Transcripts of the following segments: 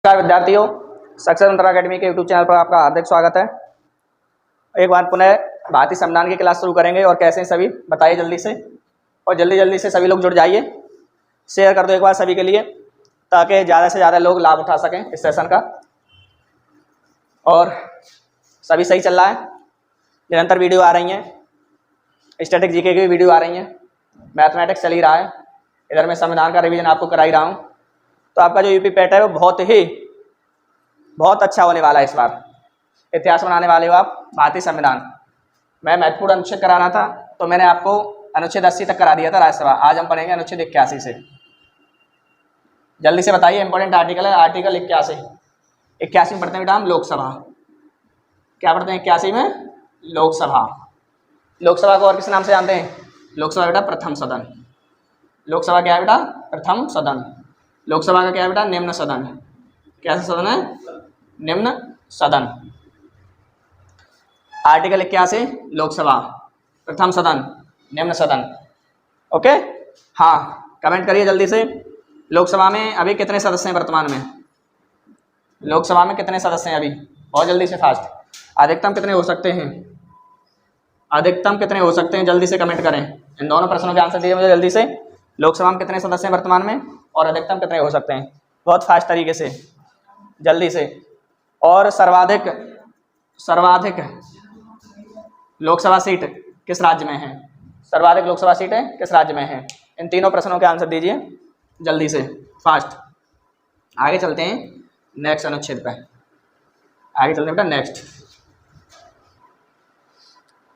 नमस्कार विद्यार्थियों, सक्सेस मंत्र अकेडमी के यूट्यूब चैनल पर आपका हार्दिक स्वागत है। एक बार पुनः भारतीय संविधान की क्लास शुरू करेंगे और कैसे हैं सभी बताइए जल्दी से, और जल्दी से सभी लोग जुड़ जाइए। शेयर कर दो एक बार सभी के लिए ताकि ज़्यादा से ज़्यादा लोग लाभ उठा सकें इस सेशन का। और सभी सही चल रहा है, निरंतर वीडियो आ रही हैं, स्टैटिक जीके की भी वीडियो आ रही हैं, मैथमेटिक्स चल ही रहा है, इधर मैं संविधान का रिवीजन आपको करा ही रहा हूँ। तो आपका जो यूपी पैट है वो बहुत अच्छा होने वाला है। इस बार इतिहास बनाने वाले हो आप। भारतीय संविधान मैं महत्वपूर्ण अनुच्छेद कराना था तो मैंने आपको अनुच्छेद 80 तक करा दिया था राज्यसभा। आज हम पढ़ेंगे अनुच्छेद 81 से। जल्दी से बताइए, इंपॉर्टेंट आर्टिकल है आर्टिकल 81 में पढ़ते हैं बेटा हम लोकसभा। क्या पढ़ते हैं 81 में? लोकसभा। लोकसभा को और किस नाम से जानते हैं? लोकसभा बेटा प्रथम सदन। लोकसभा क्या है बेटा? प्रथम सदन। लोकसभा का क्या है बेटा? निम्न सदन। कैसा सदन है? निम्न सदन। आर्टिकल 81 लोकसभा प्रथम सदन निम्न सदन। ओके, हाँ कमेंट करिए जल्दी से। लोकसभा में अभी कितने सदस्य हैं वर्तमान में? लोकसभा में कितने सदस्य हैं अभी? बहुत जल्दी से, फास्ट। अधिकतम कितने हो सकते हैं? अधिकतम कितने हो सकते हैं? जल्दी से कमेंट करें। इन दोनों प्रश्नों के आंसर दीजिए मुझे जल्दी से। लोकसभा में कितने सदस्य हैं वर्तमान में और अधिकतम कितने हो सकते हैं? बहुत फास्ट तरीके से, जल्दी से। और सर्वाधिक लोकसभा सीट किस राज्य में है? सर्वाधिक लोकसभा सीटें किस राज्य में है? इन तीनों प्रश्नों के आंसर दीजिए जल्दी से, फास्ट। आगे चलते हैं नेक्स्ट अनुच्छेद पर। आगे चलते हैं बेटा नेक्स्ट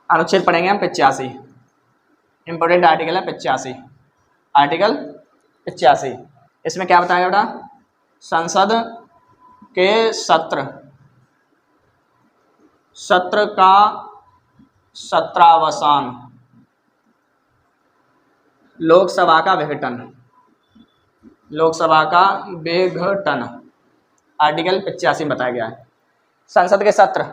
अनुच्छेद पढ़ेंगे हम 85। इंपॉर्टेंट आर्टिकल है 85। आर्टिकल 85 इसमें क्या बताया बेटा? संसद के सत्र का सत्रावसान, लोकसभा का विघटन। लोकसभा का विघटन आर्टिकल 85 में बताया गया है। संसद के सत्र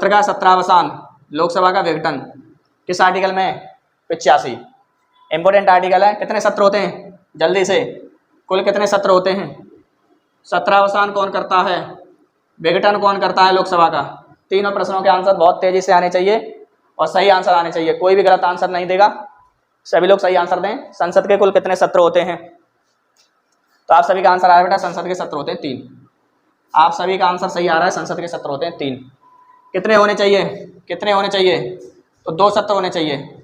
का सत्रावसान, लोकसभा का विघटन किस आर्टिकल में? 85। इंपॉर्टेंट आर्टिकल है। कितने सत्र होते हैं? जल्दी से, कुल कितने सत्र होते हैं? सत्रावसान कौन करता है? विघटन कौन करता है लोकसभा का? तीनों प्रश्नों के आंसर बहुत तेजी से आने चाहिए और सही आंसर आने चाहिए। कोई भी गलत आंसर नहीं देगा, सभी लोग सही आंसर दें। संसद के कुल कितने सत्र होते हैं? तो आप सभी का आंसर आ रहा है बेटा, संसद के सत्र होते हैं 3। आप सभी का आंसर सही आ रहा है, संसद के सत्र होते हैं 3। कितने होने चाहिए? कितने होने चाहिए? तो 2 सत्र होने चाहिए।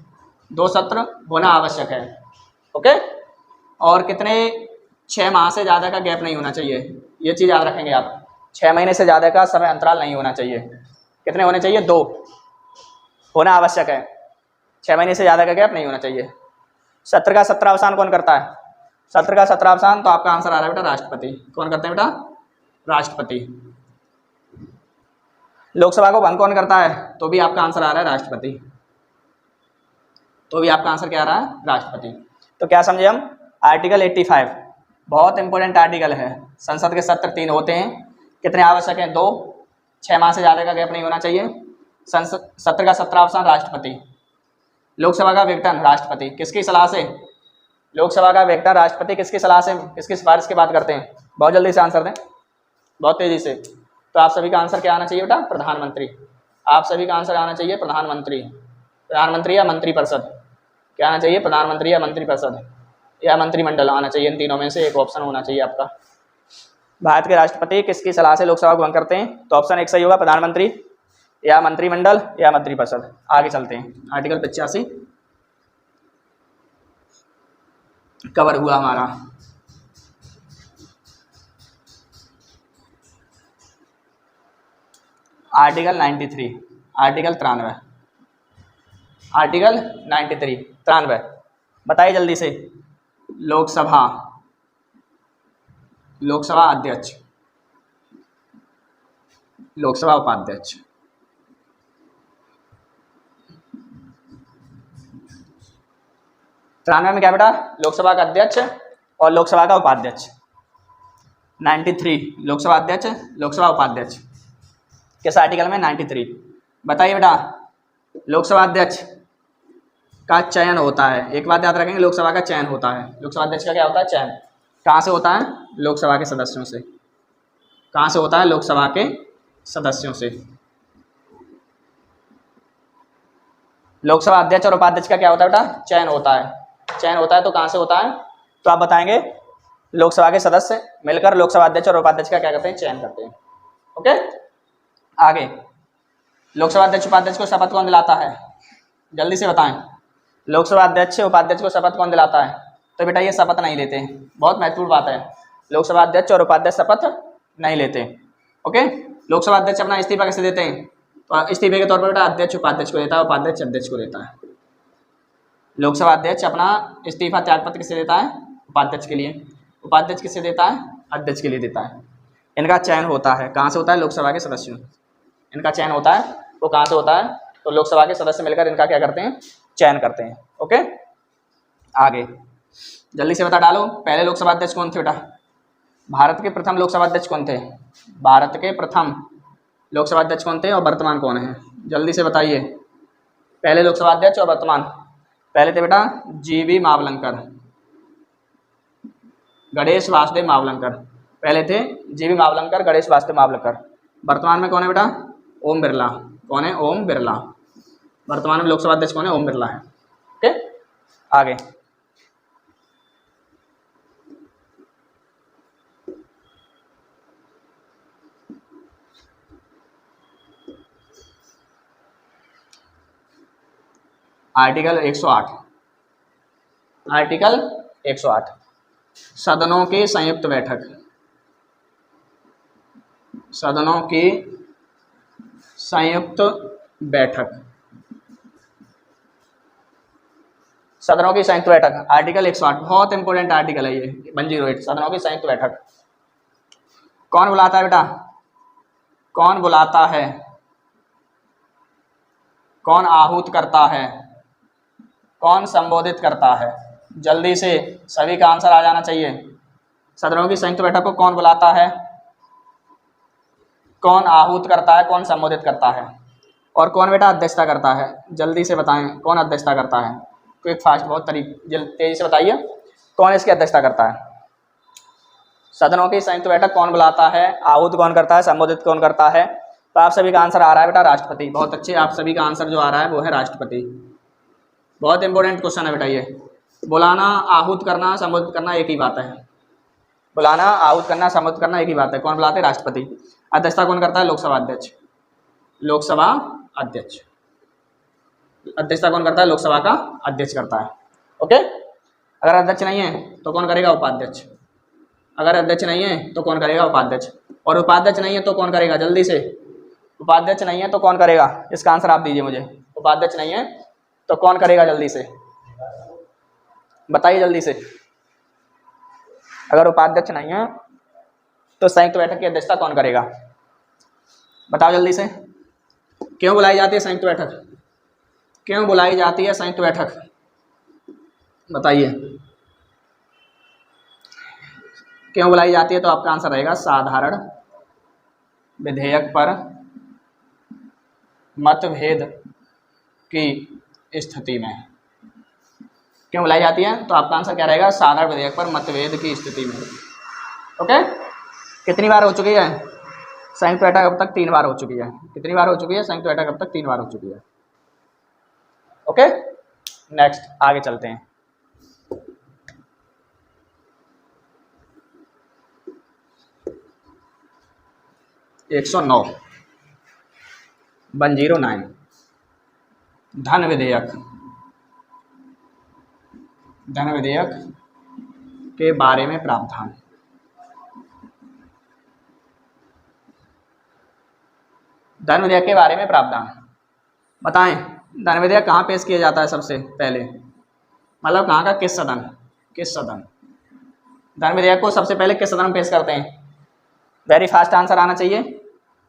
2 सत्र होना आवश्यक है। ओके, और कितने? 6 माह से ज़्यादा का गैप नहीं होना चाहिए। ये चीज़ याद रखेंगे आप। 6 महीने से ज़्यादा का समय अंतराल नहीं होना चाहिए। कितने होने चाहिए? 2 होना आवश्यक है। 6 महीने से ज़्यादा का गैप नहीं होना चाहिए। सत्र का सत्रावसान कौन करता है? सत्र का सत्रावसान तो आपका आंसर आ रहा है बेटा राष्ट्रपति। कौन करते हैं बेटा? राष्ट्रपति। लोकसभा को भंग कौन करता है? तो भी आपका आंसर आ रहा है राष्ट्रपति। तो भी आपका आंसर क्या आ रहा है? राष्ट्रपति। तो क्या समझे हम? आर्टिकल 85 बहुत इंपॉर्टेंट आर्टिकल है। संसद के सत्र 3 होते हैं। कितने आवश्यक हैं? 2। 6 माह से ज़्यादा का गैप नहीं होना चाहिए। संसद सत्र का सत्रावसान राष्ट्रपति। लोकसभा का विघटन राष्ट्रपति। किसकी सलाह से? लोकसभा का विघटन राष्ट्रपति किसकी सलाह से, किसकी सिफारिश की बात करते हैं? बहुत जल्दी से आंसर दें, बहुत तेज़ी से। तो आप सभी का आंसर क्या आना चाहिए बेटा? प्रधानमंत्री। आप सभी का आंसर आना चाहिए प्रधानमंत्री। प्रधानमंत्री या मंत्रिपरिषद, क्या आना चाहिए? प्रधानमंत्री या मंत्रिपरिषद या मंत्रिमंडल आना चाहिए। इन तीनों में से एक ऑप्शन होना चाहिए आपका। भारत के राष्ट्रपति किसकी सलाह से लोकसभा को भंग करते हैं? तो ऑप्शन 1 सही होगा, प्रधानमंत्री या मंत्रिमंडल या मंत्रिपरिषद। आगे चलते हैं। आर्टिकल 85 कवर हुआ हमारा। Article 93, article 93। आर्टिकल 93 बताइए जल्दी से। लोकसभा अध्यक्ष, लोकसभा उपाध्यक्ष। तिरानवे में क्या बेटा? लोकसभा का अध्यक्ष और लोकसभा का उपाध्यक्ष। 93 लोकसभा अध्यक्ष, लोकसभा उपाध्यक्ष। किस आर्टिकल में? 93। बताइए बेटा, लोकसभा अध्यक्ष का चयन होता है। एक बात याद रखेंगे, लोकसभा का चयन होता है। लोकसभा अध्यक्ष का क्या होता है? चयन। कहाँ से होता है? लोकसभा के सदस्यों से। कहाँ से होता है? लोकसभा के सदस्यों से। लोकसभा अध्यक्ष और उपाध्यक्ष का क्या होता है बेटा? चयन होता है। चयन होता है तो कहाँ से होता है? तो आप बताएंगे लोकसभा के सदस्य मिलकर लोकसभा अध्यक्ष और उपाध्यक्ष का क्या करते हैं? चयन करते हैं। ओके, आगे लोकसभा अध्यक्ष उपाध्यक्ष को शपथ कौन दिलाता है? जल्दी से बताएं। लोकसभा अध्यक्ष उपाध्यक्ष को शपथ कौन दिलाता है? तो बेटा ये शपथ नहीं लेते, बहुत महत्वपूर्ण बात है। लोकसभा अध्यक्ष और उपाध्यक्ष शपथ नहीं लेते। ओके, लोकसभा अध्यक्ष अपना इस्तीफा कैसे देते हैं? तो इस्तीफे के तौर पर बेटा अध्यक्ष उपाध्यक्ष को देता है, उपाध्यक्ष अध्यक्ष को देता है। लोकसभा अध्यक्ष अपना इस्तीफा त्यागपत्र किसे देता है? उपाध्यक्ष के लिए। उपाध्यक्ष किसे देता है? अध्यक्ष के लिए देता है। इनका चयन होता है, कहाँ से होता है? लोकसभा के सदस्यों। इनका चयन होता है वो कहाँ से होता है? तो लोकसभा के सदस्य मिलकर इनका क्या करते हैं? चयन करते हैं। ओके, आगे जल्दी से बता डालो। पहले लोकसभा अध्यक्ष कौन थे बेटा? भारत के प्रथम लोकसभा अध्यक्ष कौन थे? भारत के प्रथम लोकसभा अध्यक्ष कौन थे और वर्तमान कौन है? जल्दी से बताइए। पहले लोकसभा अध्यक्ष और वर्तमान। पहले थे बेटा जीवी मावलंकर, गणेश वासुदेव मावलंकर। पहले थे जीवी मावलंकर, गणेश वासुदेव मावलंकर। वर्तमान में कौन है बेटा? ओम बिरला। कौन है? ओम बिरला। वर्तमान में लोकसभा अध्यक्ष कौन है? ओम बिरला है। ओके, आगे आर्टिकल 108। आर्टिकल 108 सदनों की संयुक्त बैठक। सदनों की संयुक्त बैठक। सदनों की संयुक्त बैठक आर्टिकल 108 बहुत इंपॉर्टेंट आर्टिकल है ये 108। सदनों की संयुक्त बैठक कौन बुलाता है बेटा? कौन बुलाता है? कौन आहूत करता है? कौन संबोधित करता है? जल्दी से सभी का आंसर आ जाना चाहिए। सदनों की संयुक्त बैठक को कौन बुलाता है? कौन आहूत करता है? कौन संबोधित करता है? और कौन बेटा अध्यक्षता करता है? जल्दी से बताएं कौन अध्यक्षता करता है? क्विक फास्ट, बहुत तेजी से बताइए कौन इसकी अध्यक्षता करता है? सदनों की संयुक्त बैठक कौन बुलाता है? आहूत कौन करता है? संबोधित कौन करता है? तो आप सभी का आंसर आ रहा है बेटा राष्ट्रपति। बहुत अच्छे, आप सभी का आंसर जो आ रहा है वो है राष्ट्रपति। बहुत इंपॉर्टेंट क्वेश्चन है बेटा ये। बुलाना, आहूत करना, संबोधित करना एक ही बात है। बुलाना, आहूत करना, संबोधित करना एक ही बात है। कौन बुलाते हैं? राष्ट्रपति। अध्यक्षता कौन करता है? लोकसभा अध्यक्ष। लोकसभा अध्यक्ष। अध्यक्षता कौन करता है? लोकसभा का अध्यक्ष करता है। ओके, अगर अध्यक्ष नहीं है तो कौन करेगा? उपाध्यक्ष। अगर अध्यक्ष नहीं है तो कौन करेगा? उपाध्यक्ष। और उपाध्यक्ष नहीं है तो कौन करेगा? जल्दी से, उपाध्यक्ष नहीं है तो कौन करेगा? इसका आंसर आप दीजिए मुझे। उपाध्यक्ष नहीं है तो कौन करेगा? जल्दी से बताइए, जल्दी से। अगर उपाध्यक्ष नहीं है तो संयुक्त बैठक की अध्यक्षता कौन करेगा? बताओ जल्दी से। क्यों बुलाई जाती है संयुक्त बैठक? क्यों बुलाई जाती है संयुक्त बैठक? बताइए क्यों बुलाई जाती है? तो आपका आंसर रहेगा साधारण विधेयक पर मतभेद की स्थिति में। क्यों बुलाई जाती है? तो आपका आंसर क्या रहेगा? साधारण विधेयक पर मतभेद की स्थिति में। ओके, कितनी बार हो चुकी है संयुक्त बैठक? अब तक 3 बार हो चुकी है। कितनी बार हो चुकी है संयुक्त बैठक? अब तक 3 बार हो चुकी है। ओके, नेक्स्ट आगे चलते हैं। एक 109 109 धन विधेयक। धन विधेयक के बारे में प्रावधान। धन विधेयक के बारे में प्रावधान बताएं। धन विधेयक कहाँ पेश किया जाता है सबसे पहले? मतलब कहाँ का? किस सदन? किस सदन? धन विधेयक को सबसे पहले किस सदन में पेश करते हैं? वेरी फास्ट आंसर आना चाहिए।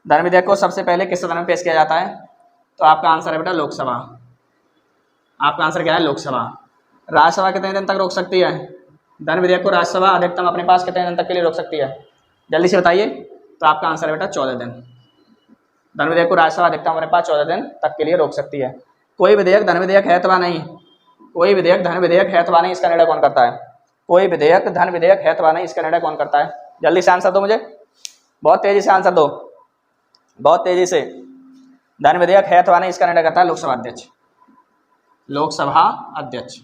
धन विधेयक को सबसे पहले किस सदन में पेश किया जाता है? तो आपका आंसर है बेटा लोकसभा। आपका आंसर क्या है? लोकसभा। राज्यसभा कितने दिन तक रोक सकती है? धन विधेयक को राज्यसभा अधिकतम अपने पास कितने दिन तक के लिए रोक सकती है? जल्दी से बताइए। तो आपका आंसर है बेटा 14 दिन। धन विधेयक को राज्यसभा अधिकतम अपने पास 14 दिन तक के लिए रोक सकती है। कोई विधेयक धन विधेयक है अथवा नहीं, कोई विधेयक धन विधेयक है अथवा नहीं, इसका निर्णय कौन करता है? कोई विधेयक धन विधेयक है अथवा नहीं, इसका निर्णय कौन करता है? जल्दी से आंसर दो मुझे, बहुत तेजी से आंसर दो, बहुत तेजी से। धन विधेयक है अथवा नहीं, इसका निर्णय करता है लोकसभा अध्यक्ष। लोकसभा अध्यक्ष।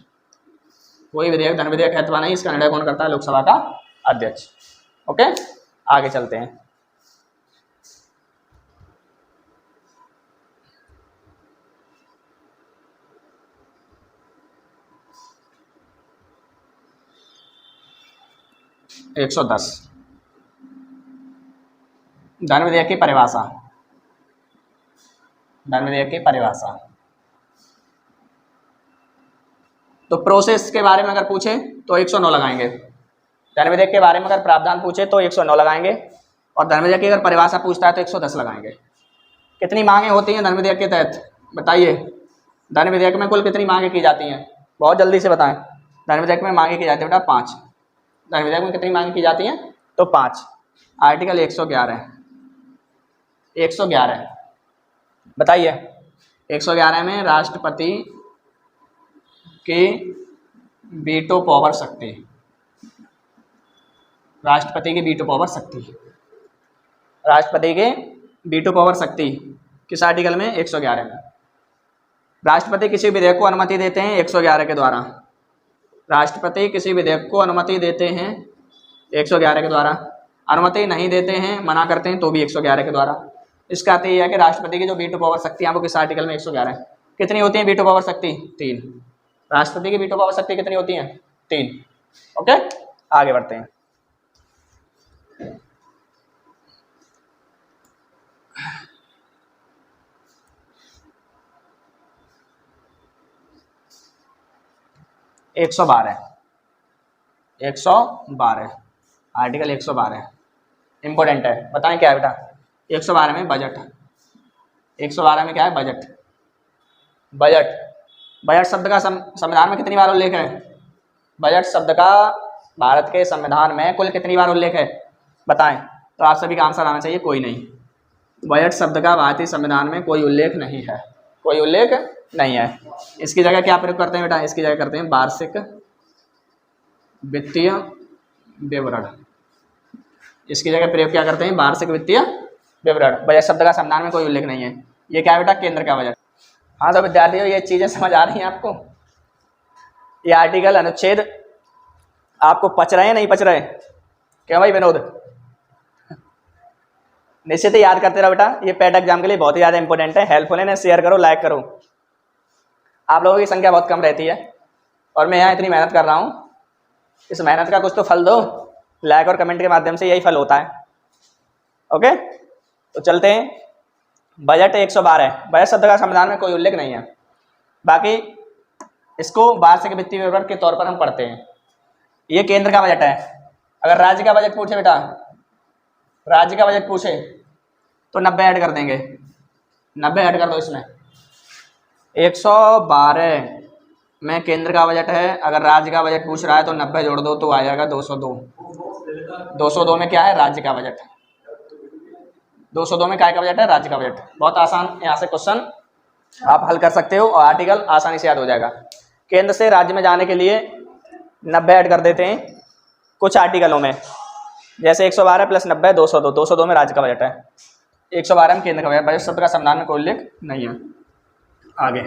कोई विधेयक धन विधेयक है अथवा नहीं, इसका निर्णय कौन करता है? लोकसभा का अध्यक्ष। ओके, आगे चलते हैं। एक 110 धन विधेयक की परिभाषा। धन विधेयक की परिभाषा तो प्रोसेस के बारे में अगर पूछे तो 109 लगाएंगे। धन विधेयक के बारे में अगर प्रावधान पूछे तो 109 लगाएंगे, और धन विधेयक की अगर परिभाषा पूछता है तो 110 लगाएंगे। कितनी मांगे होती हैं धन विधेयक के तहत? बताइए, धन विधेयक में कुल कितनी मांगे की जाती हैं? बहुत जल्दी से बताएं। धन विधेयक में मांगे की जाती है बेटा 5। धन विधेयक में कितनी मांगे की जाती हैं? तो 5। आर्टिकल 111 बताइए। 111 में राष्ट्रपति की वीटो पावर शक्ति, राष्ट्रपति की वीटो पावर शक्ति, राष्ट्रपति के वीटो पावर शक्ति किस आर्टिकल में? 111 में। राष्ट्रपति किसी विधेयक को अनुमति देते हैं 111 के द्वारा। राष्ट्रपति किसी विधेयक को अनुमति देते हैं 111 के द्वारा। अनुमति नहीं देते हैं, मना करते हैं तो भी 111 के द्वारा। इसका अर्थ यह है कि राष्ट्रपति की जो वीटो पावर शक्ति है वो किस आर्टिकल में? 111। कितनी होती है वीटो पावर शक्ति? 3। राष्ट्रपति की वीटो पावर शक्ति कितनी होती है? 3। ओके, आगे बढ़ते हैं। एक 112 आर्टिकल 112 इंपॉर्टेंट है, बताएं क्या है बेटा? 112 में बजट। 112 में क्या है? बजट। बजट शब्द का संविधान में कितनी बार उल्लेख है? बजट शब्द का भारत के संविधान में कुल कितनी बार उल्लेख है? बताएं। तो आप सभी का आंसर आना चाहिए कोई नहीं। बजट शब्द का भारतीय संविधान में कोई उल्लेख नहीं है, कोई उल्लेख नहीं है। इसकी जगह क्या प्रयोग करते हैं बेटा? इसकी जगह करते हैं वार्षिक वित्तीय विवरण। इसकी जगह प्रयोग क्या करते हैं? वार्षिक वित्तीय विवरण। बजट शब्द का संविधान में कोई उल्लेख नहीं है। ये क्या है बेटा? केंद्र का बजट। हाँ तो विद्यार्थियों, ये चीजें समझ आ रही हैं आपको? ये आर्टिकल अनुच्छेद आपको पच रहे हैं, नहीं पच रहे? क्यों भाई विनोद? निश्चित ही याद करते रहो बेटा, ये पेट एग्जाम के लिए बहुत ही ज़्यादा इंपॉर्टेंट है। हेल्पफुल है ना? शेयर करो, लाइक करो। आप लोगों की संख्या बहुत कम रहती है और मैं यहाँ इतनी मेहनत कर रहा हूँ, इस मेहनत का कुछ तो फल दो। लाइक और कमेंट के माध्यम से यही फल होता है। ओके, तो चलते हैं। बजट 112। बजट शब्द का संविधान में कोई उल्लेख नहीं है। बाकी इसको वार्षिक वित्तीय विवरण के तौर पर हम पढ़ते हैं। ये केंद्र का बजट है। अगर राज्य का बजट पूछे बेटा, राज्य का बजट पूछे तो 90 ऐड कर देंगे। 90 ऐड कर दो इसमें। 112 में केंद्र का बजट है, अगर राज्य का बजट पूछ रहा है तो 90 जोड़ दो तो आ जाएगा 202। 202 में क्या है? राज्य का बजट। 202 में क्या का बजट है? राज्य का बजट। बहुत आसान, यहाँ से क्वेश्चन आप हल कर सकते हो और आर्टिकल आसानी से याद हो जाएगा। केंद्र से राज्य में जाने के लिए 90 ऐड कर देते हैं कुछ आर्टिकलों में, जैसे 112 + 90 202। 202 में राज्य का बजट है, 112 में केंद्र का बजट। बजट शब्द का संविधान में कोई उल्लेख नहीं है। आगे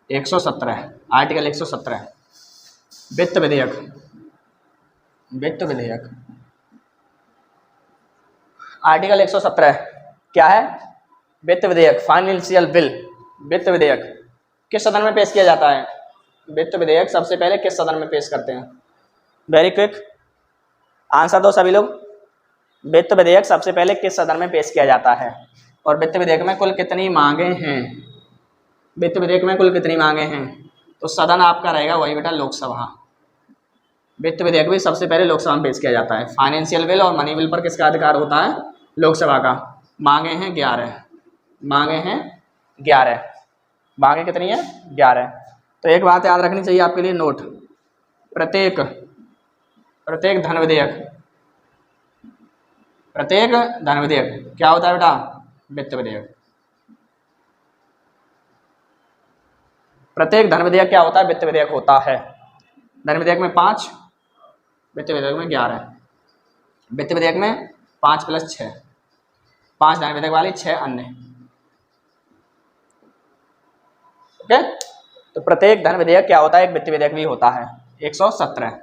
117 आर्टिकल 117 वित्त विधेयक। वित्त विधेयक आर्टिकल 117 क्या है? वित्त विधेयक, फाइनेंशियल बिल। वित्त विधेयक किस सदन में पेश किया जाता है? वित्त विधेयक सबसे पहले किस सदन में पेश करते हैं? वेरी क्विक आंसर दो सभी लोग। वित्त विधेयक सबसे पहले किस सदन में पेश किया जाता है? और वित्त विधेयक में कुल कितनी मांगे हैं? वित्त विधेयक में कुल कितनी मांगे हैं? तो सदन आपका रहेगा वही बेटा, लोकसभा। वित्त विधेयक भी सबसे पहले लोकसभा में पेश किया जाता है। फाइनेंशियल बिल और मनी बिल पर किसका अधिकार होता है? लोकसभा का। मांगे हैं 11। मांगे हैं 11। मांगे कितनी है? 11। तो एक बात याद रखनी चाहिए आपके लिए, नोट। प्रत्येक धन विधेयक, प्रत्येक धन विधेयक क्या होता है बेटा? वित्त विधेयक। प्रत्येक धन विधेयक क्या होता है? वित्त विधेयक होता है। धन विधेयक में 5, वित्त विधेयक में 11। वित्त विधेयक में 5 + 6, 5 धन विधेयक वाली, 6 अन्य। ओके, तो प्रत्येक धन विधेयक क्या होता है? एक वित्त विधेयक भी होता है। 117।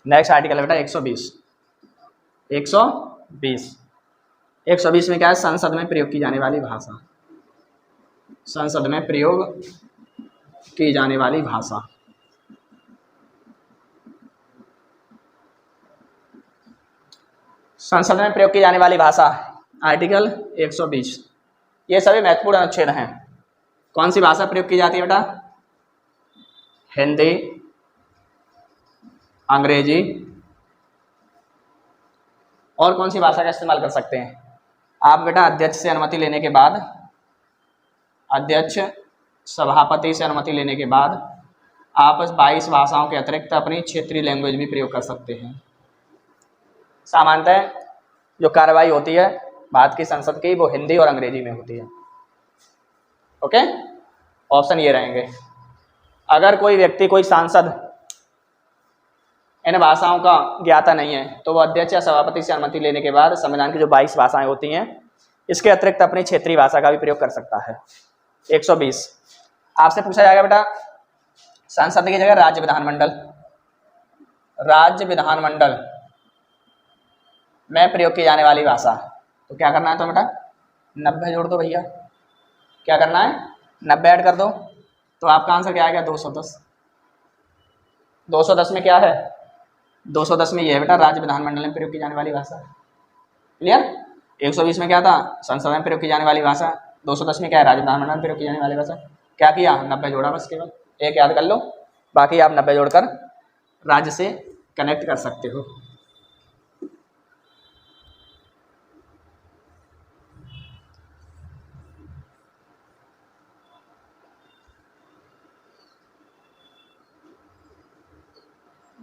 नेक्स्ट आर्टिकल है बेटा 120। 120 में क्या है? संसद में प्रयोग की जाने वाली भाषा। संसद में प्रयोग की जाने वाली भाषा। संसद में प्रयोग की जाने वाली भाषा, आर्टिकल 120। ये सभी महत्वपूर्ण अनुच्छेद हैं। कौन सी भाषा प्रयोग की जाती है बेटा? हिंदी, अंग्रेजी, और कौन सी भाषा का इस्तेमाल कर सकते हैं आप बेटा? अध्यक्ष से अनुमति लेने के बाद, अध्यक्ष सभापति से अनुमति लेने के बाद आप 22 भाषाओं के अतिरिक्त अपनी क्षेत्रीय लैंग्वेज भी प्रयोग कर सकते हैं। सामान्यतः जो कार्रवाई होती है भारत की संसद की, वो हिंदी और अंग्रेजी में होती है। ओके, ऑप्शन ये रहेंगे। अगर कोई व्यक्ति, कोई सांसद इन भाषाओं का ज्ञाता नहीं है तो वो अध्यक्ष या सभापति से अनुमति लेने के बाद संविधान की जो 22 भाषाएं होती हैं इसके अतिरिक्त अपनी क्षेत्रीय भाषा का भी प्रयोग कर सकता है। 120। आपसे पूछा जाएगा बेटा संसद की जगह राज्य विधानमंडल, राज्य विधानमंडल में प्रयोग की जाने वाली भाषा, तो क्या करना है? तो बेटा 90 जोड़ दो भैया। क्या करना है? 90 ऐड कर दो, तो आपका आंसर क्या आएगा? 210। 210 में क्या है? 210 में ये है बेटा राज्य विधानमंडल में प्रयोग की जाने वाली भाषा। क्लियर? 120 में क्या था? संसद में प्रयोग की जाने वाली भाषा। 210 में क्या है? राज्य विधानमंडल में प्रयोग की जाने वाली भाषा। क्या किया? 90 जोड़ा बस, केवल एक याद कर लो, बाकी आप 90 जोड़कर राज्य से कनेक्ट कर सकते हो।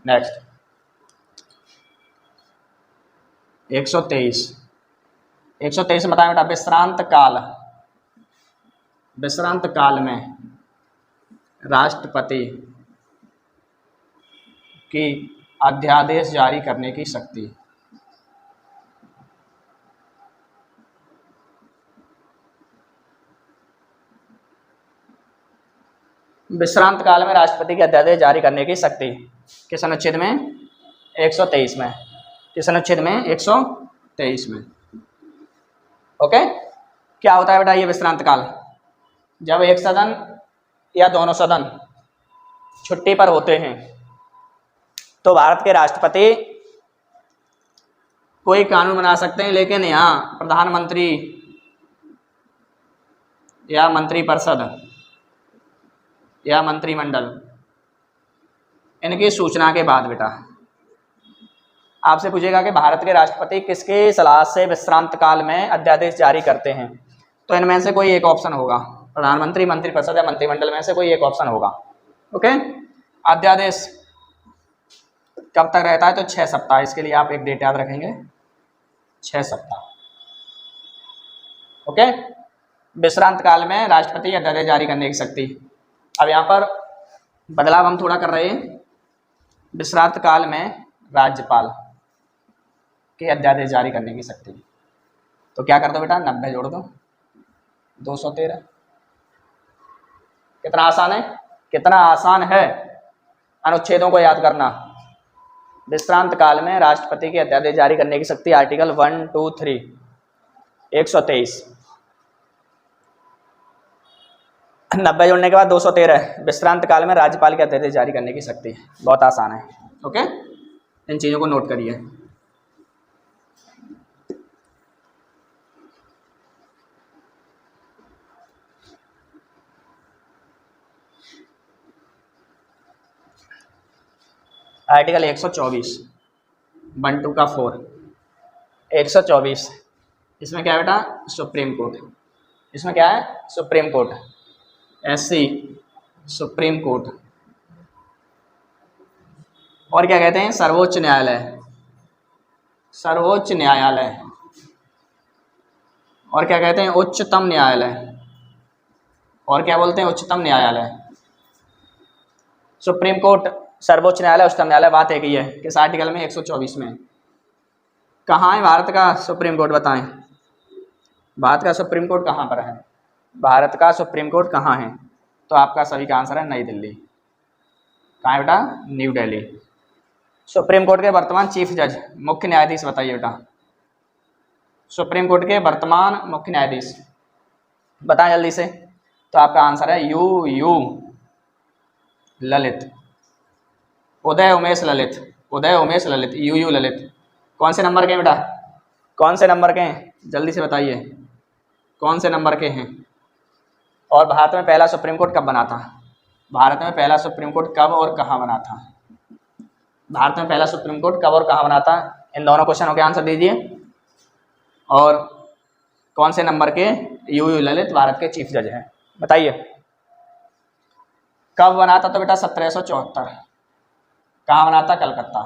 नेक्स्ट 123। 123 में बताया बेटा विश्रांत काल, विश्रांत काल में राष्ट्रपति की अध्यादेश जारी करने की शक्ति। विश्रांत काल में राष्ट्रपति की अध्यादेश जारी करने की शक्ति किस अनुच्छेद में? 123 में। किस अनुच्छेद में? 123 में। ओके, क्या होता है बेटा ये विश्रांत काल? जब एक सदन या दोनों सदन छुट्टी पर होते हैं तो भारत के राष्ट्रपति कोई कानून बना सकते हैं, लेकिन यहाँ प्रधानमंत्री या मंत्रिपरिषद या मंत्रिमंडल इनकी सूचना के बाद बेटा आपसे पूछेगा कि भारत के राष्ट्रपति किसके सलाह से विश्रांत काल में अध्यादेश जारी करते हैं, तो इनमें से कोई एक ऑप्शन होगा, प्रधानमंत्री, मंत्रिपरिषद या मंत्रिमंडल में से कोई एक ऑप्शन होगा। ओके, अध्यादेश कब तक रहता है? तो 6 सप्ताह। इसके लिए आप एक डेट याद रखेंगे, 6 सप्ताह। ओके, विश्रांत काल में राष्ट्रपति अध्यादेश जारी करने की शक्ति। अब यहाँ पर बदलाव हम थोड़ा कर रहे हैं। विश्रांत काल में राज्यपाल के अध्यादेश जारी करने की शक्ति, तो क्या कर दो बेटा? 90 जोड़ दो, 213। कितना आसान है? कितना आसान है अनुच्छेदों को याद करना। विश्रांत काल में राष्ट्रपति के अध्यादेश जारी करने की शक्ति, आर्टिकल 1, 2, 3, 123। 90 जोड़ने के बाद 213। विश्रांत काल में राज्यपाल के अध्यादेश जारी करने की शक्ति। बहुत आसान है। ओके, इन चीजों को नोट करिए। आर्टिकल 124, 1, 2 का 4, 124। इसमें क्या है बेटा, सुप्रीम कोर्ट। इसमें क्या है, supreme court, SC supreme court. और क्या कहते हैं, सर्वोच्च न्यायालय, सर्वोच्च न्यायालय। और क्या कहते हैं, उच्चतम न्यायालय। और क्या बोलते हैं, उच्चतम न्यायालय। सुप्रीम कोर्ट, सर्वोच्च न्यायालय, उच्चतम न्यायालय, बात एक ही है। किस आर्टिकल में, 124 में। कहाँ है भारत का सुप्रीम कोर्ट, बताएं। भारत का सुप्रीम कोर्ट कहाँ पर है, भारत का सुप्रीम कोर्ट कहाँ है? तो आपका सभी का आंसर है नई दिल्ली। कहाँ है बेटा, न्यू दिल्ली। सुप्रीम कोर्ट के वर्तमान चीफ जज, मुख्य न्यायाधीश बताइए बेटा। सुप्रीम कोर्ट के वर्तमान मुख्य न्यायाधीश बताएं जल्दी से। तो आपका आंसर है यू ललित, उदय उमेश ललित, उदय उमेश ललित, यू ललित। कौन से नंबर के हैं बेटा, कौन से नंबर के हैं, जल्दी से बताइए, कौन से नंबर के हैं? और भारत में पहला सुप्रीम कोर्ट कब बना था? भारत में पहला सुप्रीम कोर्ट कब और कहाँ बना था? भारत में पहला सुप्रीम कोर्ट कब और कहाँ बना था? इन दोनों क्वेश्चनों के आंसर दीजिए। और कौन से नंबर के यू ललित भारत के चीफ जज हैं, बताइए। कब बना था? तो बेटा 1774। कहाँ बना था? कलकत्ता।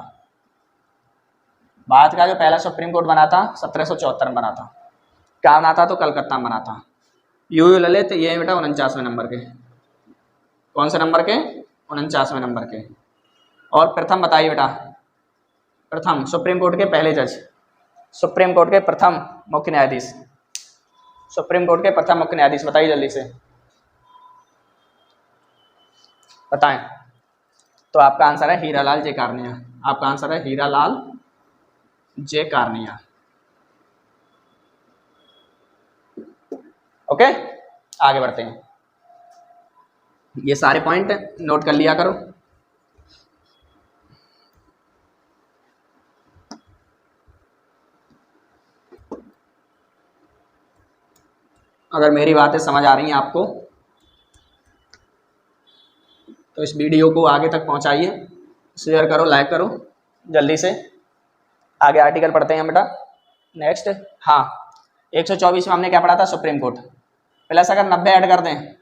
भारत का जो पहला सुप्रीम कोर्ट बना था 1774 में बना था। कहाँ बना था? तो कलकत्ता में बना था। यू ललित ये बेटा 49वें नंबर के। कौन से नंबर के? 49वें नंबर के। और प्रथम बताइए बेटा, प्रथम सुप्रीम कोर्ट के पहले जज, सुप्रीम कोर्ट के प्रथम मुख्य न्यायाधीश, सुप्रीम कोर्ट के प्रथम मुख्य न्यायाधीश बताइए जल्दी से, बताएं। तो आपका आंसर है हीरालाल जे कार्निया। आपका आंसर है हीरालाल जे कार्निया। ओके, आगे बढ़ते हैं। ये सारे पॉइंट नोट कर लिया करो। अगर मेरी बातें समझ आ रही हैं आपको तो इस वीडियो को आगे तक पहुंचाइए, शेयर करो, लाइक करो जल्दी से। आगे आर्टिकल पढ़ते हैं बेटा। नेक्स्ट, हाँ 124 में हमने क्या पढ़ा था? Supreme court. प्लस अगर 90 ऐड कर दें,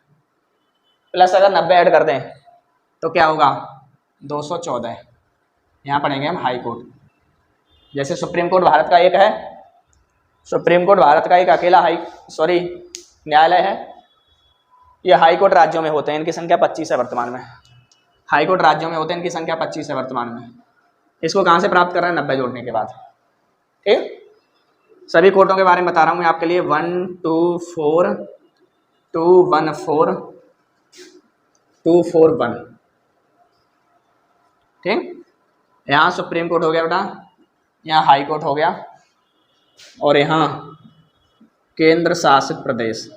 प्लस अगर 90 ऐड कर दें तो क्या होगा? 214। यहाँ पढ़ेंगे हम हाई कोर्ट। जैसे सुप्रीम कोर्ट भारत का एक है, सुप्रीम कोर्ट भारत का एक अकेला न्यायालय है। ये हाई कोर्ट राज्यों में होते हैं, इनकी संख्या 25 है वर्तमान में। हाई कोर्ट राज्यों में होते हैं, इनकी संख्या 25 है वर्तमान में। इसको कहाँ से प्राप्त कर रहे हैं? 90 जोड़ने के बाद। ठीक, सभी कोर्टों के बारे में बता रहा हूँ मैं आपके लिए। 1 2 4 2 1 4 2 4 1। ठीक, यहाँ सुप्रीम कोर्ट हो गया बेटा, यहाँ हाई कोर्ट हो गया, और यहाँ केंद्र शासित प्रदेश,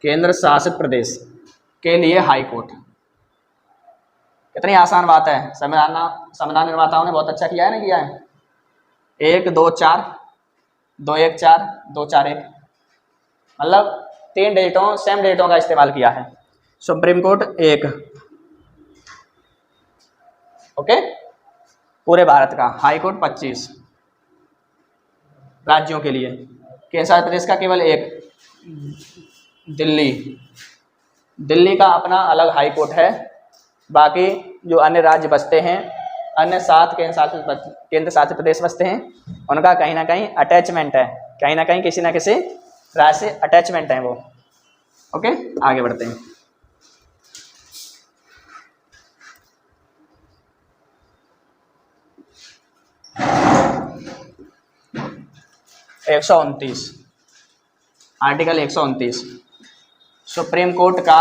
केंद्र शासित प्रदेश के लिए हाई कोर्ट। कितनी आसान बात है। संविधान निर्माताओं ने बहुत अच्छा किया है ना, किया है। 1 2 4 2 1 4 2 4 1, मतलब 3 डेटों, सेम डेटों का इस्तेमाल किया है। सुप्रीम कोर्ट 1, ओके, पूरे भारत का। हाई कोर्ट 25 राज्यों के लिए। केंद्र शासित प्रदेश का केवल 1, दिल्ली। दिल्ली का अपना अलग हाई कोर्ट है। बाकी जो अन्य राज्य बचते हैं, अन्य 7 केंद्र शासित प्रदेश बचते हैं, उनका कहीं ना कहीं अटैचमेंट है, कहीं ना कहीं किसी ना किसी राज्य से अटैचमेंट है वो। ओके, आगे बढ़ते हैं। आर्टिकल 129, सुप्रीम कोर्ट का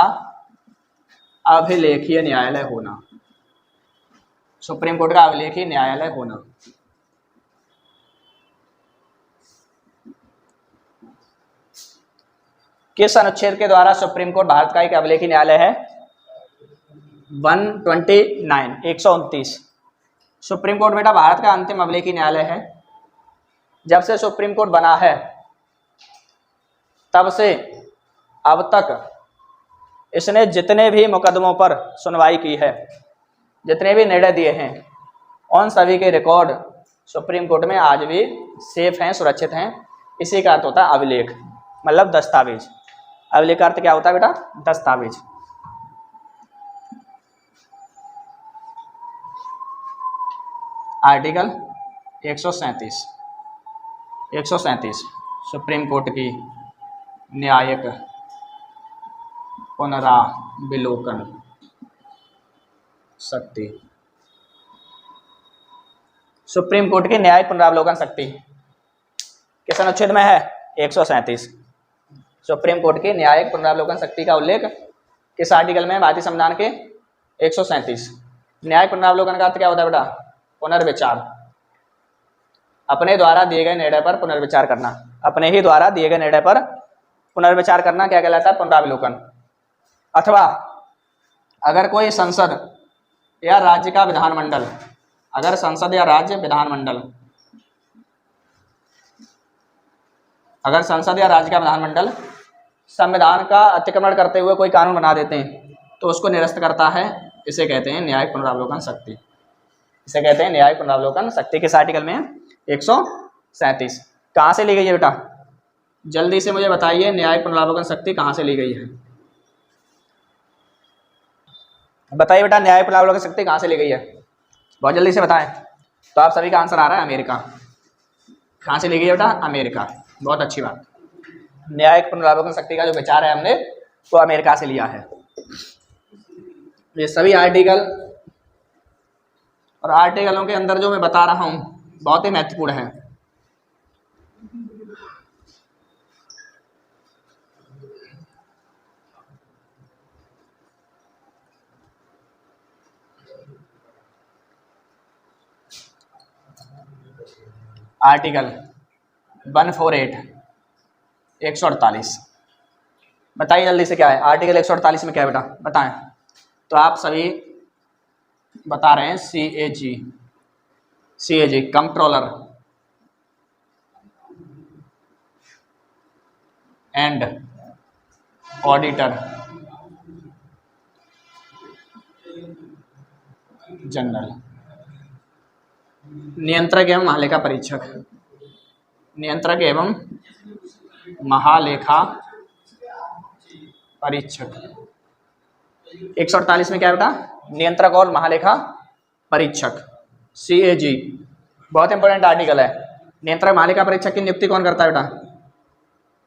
अभिलेखीय न्यायालय होना। सुप्रीम कोर्ट का अभिलेखीय न्यायालय होना। किस अनुच्छेद के द्वारा सुप्रीम कोर्ट भारत का एक अभिलेखीय न्यायालय है? 129, 129। सुप्रीम कोर्ट बेटा भारत का अंतिम अभिलेखीय न्यायालय है। जब से सुप्रीम कोर्ट बना है तब से अब तक इसने जितने भी मुकदमों पर सुनवाई की है, जितने भी निर्णय दिए हैं, उन सभी के रिकॉर्ड सुप्रीम कोर्ट में आज भी सेफ हैं, सुरक्षित हैं। इसी का अर्थ होता है अभिलेख, मतलब दस्तावेज। अभिलेख का अर्थ क्या होता है बेटा? दस्तावेज। आर्टिकल 137 सुप्रीम कोर्ट की न्यायिक पुनरावलोकन शक्ति। सुप्रीम कोर्ट की न्यायिक पुनरावलोकन शक्ति किस अनुच्छेद में है? 137। सुप्रीम कोर्ट की न्यायिक पुनरावलोकन शक्ति का उल्लेख किस आर्टिकल में? भारतीय संविधान के 137। न्यायिक पुनरावलोकन का अर्थ क्या होता है बेटा? पुनर्विचार, अपने द्वारा दिए गए निर्णय पर पुनर्विचार करना। अपने ही द्वारा दिए गए निर्णय पर पुनर्विचार करना क्या कहलाता है? पुनरावलोकन। अथवा अगर कोई संसद या राज्य का विधानमंडल, अगर संसद या राज्य विधानमंडल, अगर संसद या राज्य का विधानमंडल संविधान का अतिक्रमण करते हुए कोई कानून बना देते हैं तो उसको निरस्त करता है, इसे कहते हैं न्यायिक पुनरावलोकन शक्ति। इसे कहते हैं न्यायिक पुनरावलोकन शक्ति। किस आर्टिकल में? 137। कहाँ से ली गई है बेटा? जल्दी से मुझे बताइए, न्यायिक पुनरावलोकन शक्ति कहाँ से ली गई है? बताइए बेटा, न्यायिक पुनरावलोकन शक्ति कहाँ से ली गई है? बहुत जल्दी से बताएं। तो आप सभी का आंसर आ रहा है अमेरिका। कहाँ से ली गई है बेटा? अमेरिका। बहुत अच्छी बात। न्यायिक पुनरावलोकन शक्ति का जो विचार है हमने वो अमेरिका से लिया है। ये सभी आर्टिकल और आर्टिकलों के अंदर जो मैं बता रहा हूँ बहुत ही महत्वपूर्ण है। आर्टिकल 148 148 बताइए जल्दी से क्या है? आर्टिकल 148 में क्या है बेटा? बताएं। तो आप सभी बता रहे हैं CAG controller and auditor general, नियंत्रक एवं महालेखा परीक्षक, नियंत्रक एवं महालेखा परीक्षक। 148 में क्या है बेटा? नियंत्रक और महालेखा परीक्षक, CAG। बहुत इंपॉर्टेंट आर्टिकल है। नियंत्रक महालेखा परीक्षक की नियुक्ति कौन करता है बेटा?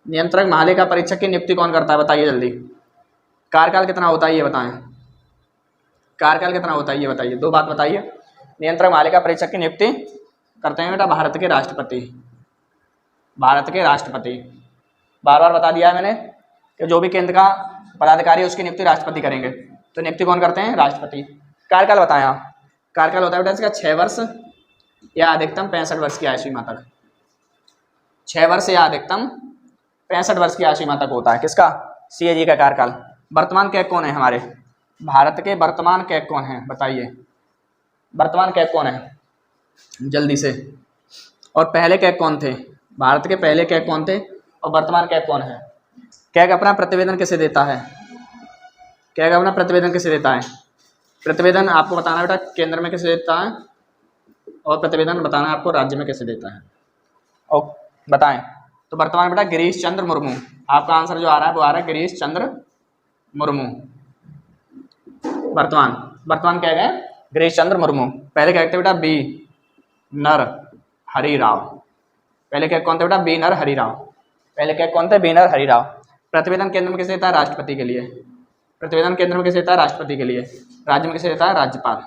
नियंत्रक महालेखा परीक्षक की नियुक्ति कौन करता है? बताइए जल्दी। कार्यकाल कितना होता है ये बताएं। कार्यकाल कितना होता है ये बताइए। दो बात बताइए। नियंत्रक महालेखा परीक्षक की नियुक्ति करते हैं बेटा भारत के राष्ट्रपति। भारत के राष्ट्रपति, बार बार बता दिया है मैंने कि जो भी केंद्र का पदाधिकारी है उसकी नियुक्ति राष्ट्रपति करेंगे। तो नियुक्ति कौन करते हैं? राष्ट्रपति। कार्यकाल बताएं आप। कार्यकाल होता है बेटा इसका 6 वर्ष या अधिकतम 65 वर्ष की आयु सीमा तक। 6 वर्ष या अधिकतम 65 वर्ष की आयु सीमा तक होता है। किसका? CAG का कार्यकाल। वर्तमान कैग कौन है हमारे भारत के? वर्तमान कैग कौन है बताइए। वर्तमान कैग कौन है जल्दी से? और पहले कैग कौन थे? भारत के पहले कैग कौन थे और वर्तमान कैग कौन है? कैग अपना प्रतिवेदन किसे देता है? कैग अपना प्रतिवेदन किसे देता है? प्रतिवेदन आपको बताना बेटा केंद्र में किसे देता है और प्रतिवेदन बताना आपको राज्य में कैसे देता है। और बताएं। तो वर्तमान बेटा गिरीश चंद्र मुर्मू। आपका आंसर जो आ रहा है वो आ रहा है गिरीश चंद्र मुर्मू। वर्तमान क्या है? गिरीश चंद्र मुर्मू। पहले क्या थे बेटा? बी नर हरि राव। पहले क्या कौन थे बेटा? बी नर हरि राव। पहले क्या कौन थे? बी नर हरि राव। प्रतिवेदन केंद्र में किसे देता है? राष्ट्रपति के लिए। प्रतिवेदन केंद्र में किसे देता है? राष्ट्रपति के लिए। राज्य में किसे देता है? राज्यपाल।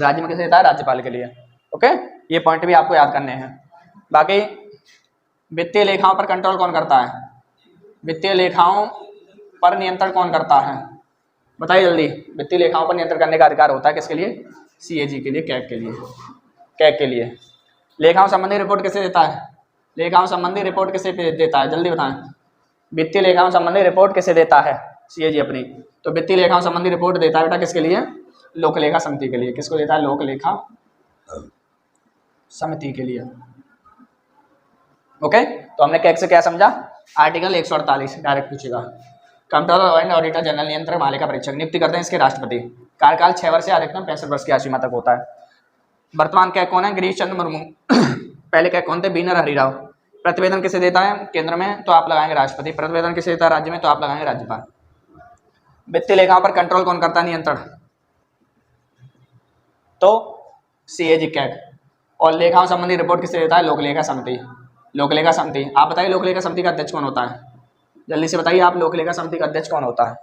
राज्य में किसे देता है? राज्यपाल के लिए। ओके, ये पॉइंट भी आपको याद करने हैं। बाकी वित्तीय लेखाओं पर कंट्रोल कौन करता है? वित्तीय लेखाओं पर नियंत्रण कौन करता है? बताइए जल्दी। वित्तीय लेखाओं पर नियंत्रण करने का अधिकार होता है किसके लिए? CAG के लिए, कैग के लिए। कैग के लिए। लेखाओं संबंधी रिपोर्ट किसे देता है? लेखाओं संबंधी रिपोर्ट किसे देता है? जल्दी बताएं। वित्तीय लेखाओं संबंधी रिपोर्ट किसे देता है? CAG अपनी। तो वित्तीय लेखाओं संबंधी रिपोर्ट देता है बेटा किसके लिए? लोक लेखा समिति के लिए। किसको देता है? लोक लेखा समिति के लिए। ओके, तो हमने कैग से क्या समझा? आर्टिकल 148 डायरेक्ट पूछेगा। कंट्रोलर एंड ऑडिटर जनरल, नियंत्रक महालेखा परीक्षक, नियुक्ति करते हैं इसके राष्ट्रपति। कार्यकाल 6 वर्ष से अधिकतम 65 वर्ष की आयु सीमा तक होता है। वर्तमान कैग कौन है? गिरीश चंद्र मुर्मू। पहले कैग कौन थे? बीनर हरिराव। प्रतिवेदन किसे देता है? केंद्र में, तो आप लगाएंगे राष्ट्रपति। प्रतिवेदन किसे देता है? राज्य में, तो आप लगाएंगे राज्यपाल। वित्तीय लेखाओं पर कंट्रोल कौन करता है? नियंत्रण, तो सीएजी कैग। और लेखाओं संबंधी रिपोर्ट किसे देता है? लोक लेखा समिति। लोक लेखा समिति। आप बताइए लोक लेखा समिति का अध्यक्ष कौन होता है? जल्दी से बताइए आप, लोक लेखा समिति का अध्यक्ष कौन होता है?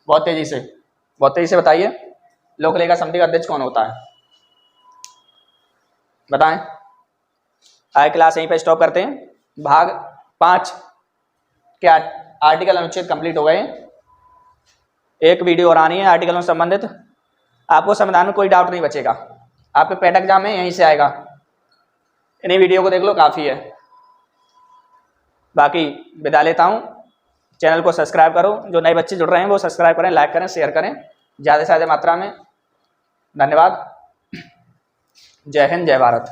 बहुत तेजी से बताइए, लोक लेखा समिति का अध्यक्ष कौन होता है? बताएं। आए क्लास यहीं पे स्टॉप करते हैं। भाग 5 के आर्टिकल अनुच्छेद कंप्लीट हो गए। एक वीडियो और आनी है आर्टिकलों से संबंधित। आपको संविधान में कोई डाउट नहीं बचेगा। आपके पेट एग्जाम में यहीं से आएगा। इन्हीं वीडियो को देख लो, काफ़ी है। बाकी विदा लेता हूँ। चैनल को सब्सक्राइब करो। जो नए बच्चे जुड़ रहे हैं वो सब्सक्राइब करें, लाइक करें, शेयर करें ज़्यादा से ज़्यादा मात्रा में। धन्यवाद। जय हिंद, जय भारत।